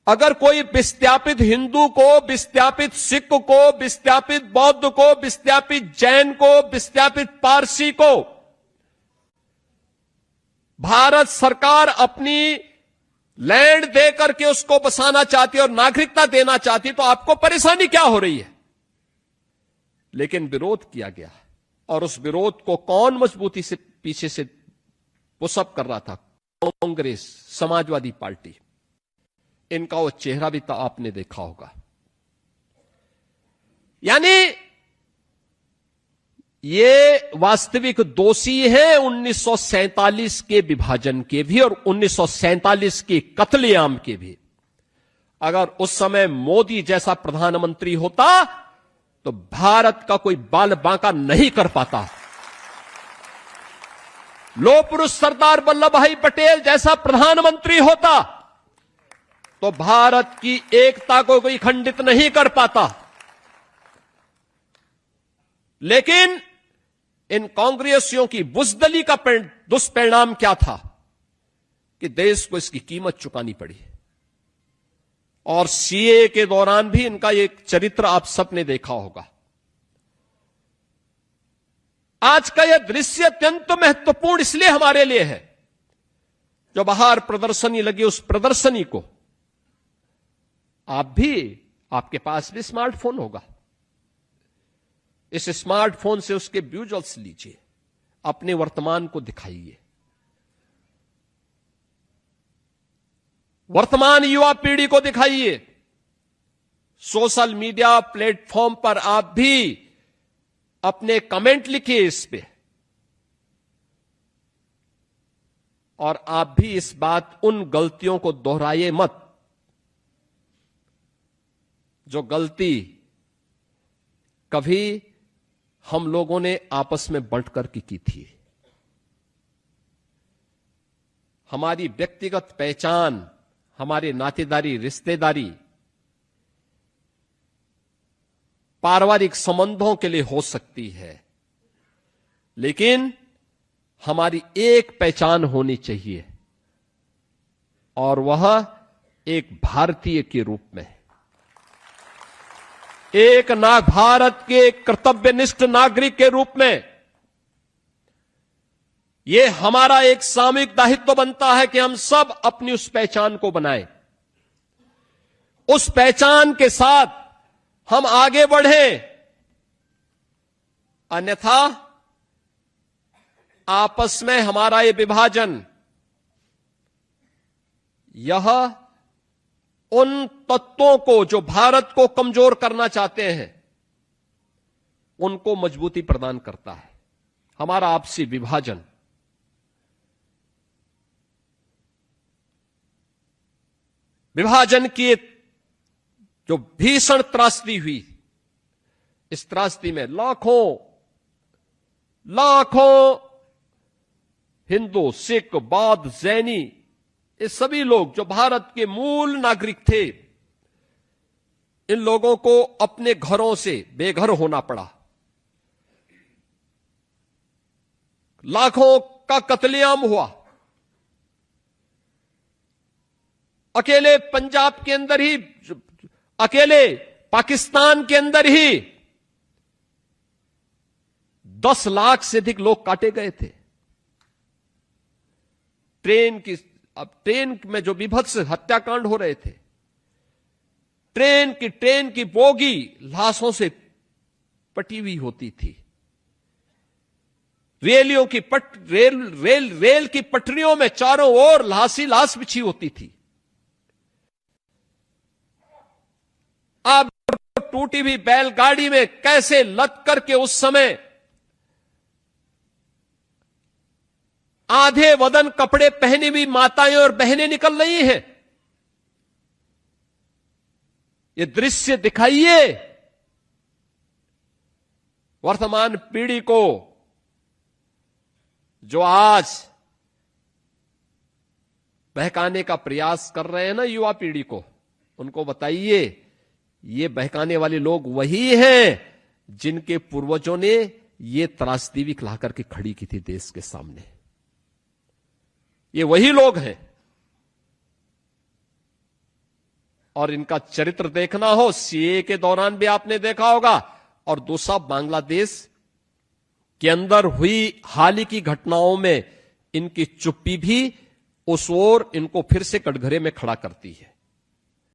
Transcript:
अगर कोई विस्थापित हिंदू को, विस्थापित सिख को, विस्थापित बौद्ध को, विस्थापित जैन को, विस्थापित पारसी को भारत सरकार अपनी लैंड देकर के उसको बसाना चाहती है और नागरिकता देना चाहती है, तो आपको परेशानी क्या हो रही है? लेकिन विरोध किया गया और उस विरोध को कौन मजबूती से पीछे से पुशअप कर रहा था? कांग्रेस, समाजवादी पार्टी। इनका वो चेहरा भी तो आपने देखा होगा। यानी ये वास्तविक दोषी हैं 1947 के विभाजन के भी और 1947 के कत्लेआम के भी। अगर उस समय मोदी जैसा प्रधानमंत्री होता तो भारत का कोई बाल बांका नहीं कर पाता। लौह पुरुष सरदार वल्लभ भाई पटेल जैसा प्रधानमंत्री होता तो भारत की एकता को कोई खंडित नहीं कर पाता। लेकिन इन कांग्रेसियों की बुजदली का दुष्परिणाम क्या था कि देश को इसकी कीमत चुकानी पड़ी। और सीए के दौरान भी इनका एक चरित्र आप सबने देखा होगा। आज का यह दृश्य अत्यंत महत्वपूर्ण इसलिए हमारे लिए है, जो बाहर प्रदर्शनी लगी उस प्रदर्शनी को आपके पास भी स्मार्टफोन होगा। इस स्मार्टफोन से उसके विजुअल्स लीजिए, अपने वर्तमान को दिखाइए। वर्तमान युवा पीढ़ी को दिखाइए। सोशल मीडिया प्लेटफॉर्म पर आप भी अपने कमेंट लिखिए इस पे, और आप भी इस बात उन गलतियों को दोहराइए मत जो गलती कभी हम लोगों ने आपस में बांटकर की थी। हमारी व्यक्तिगत पहचान, हमारे नातेदारी, रिश्तेदारी, पारिवारिक संबंधों के लिए हो सकती है, लेकिन हमारी एक पहचान होनी चाहिए और वह एक भारतीय के रूप में, एक भारत के कर्तव्यनिष्ठ नागरिक के रूप में। यह हमारा एक सामूहिक दायित्व बनता है कि हम सब अपनी उस पहचान को बनाएं, उस पहचान के साथ हम आगे बढ़ें। अन्यथा आपस में हमारा ये विभाजन, यह उन तत्वों को जो भारत को कमजोर करना चाहते हैं उनको मजबूती प्रदान करता है। हमारा आपसी विभाजन की जो भीषण त्रासदी हुई, इस त्रासदी में लाखों हिंदू, सिख, बौद्ध, जैनी, ये सभी लोग जो भारत के मूल नागरिक थे, इन लोगों को अपने घरों से बेघर होना पड़ा। लाखों का कत्लेआम हुआ। अकेले पंजाब के अंदर ही, अकेले पाकिस्तान के अंदर ही 10 लाख से अधिक लोग काटे गए थे। ट्रेन में जो विभत्स हत्याकांड हो रहे थे, ट्रेन की बोगी लाशों से पटी हुई होती थी। रेल की पटरियों में चारों ओर लाश बिछी होती थी। अब टूटी हुई बैलगाड़ी में कैसे लद करके उस समय आधे वदन कपड़े पहनी हुई माताएं और बहनें निकल रही हैं। ये दृश्य दिखाइए वर्तमान पीढ़ी को, जो आज बहकाने का प्रयास कर रहे हैं ना युवा पीढ़ी को, उनको बताइए ये बहकाने वाले लोग वही हैं जिनके पूर्वजों ने ये त्रासदी भी ला करके खड़ी की थी देश के सामने। ये वही लोग हैं। और इनका चरित्र देखना हो, सीए के दौरान भी आपने देखा होगा, और दूसरा बांग्लादेश के अंदर हुई हाल ही की घटनाओं में इनकी चुप्पी भी उस ओर इनको फिर से कटघरे में खड़ा करती है।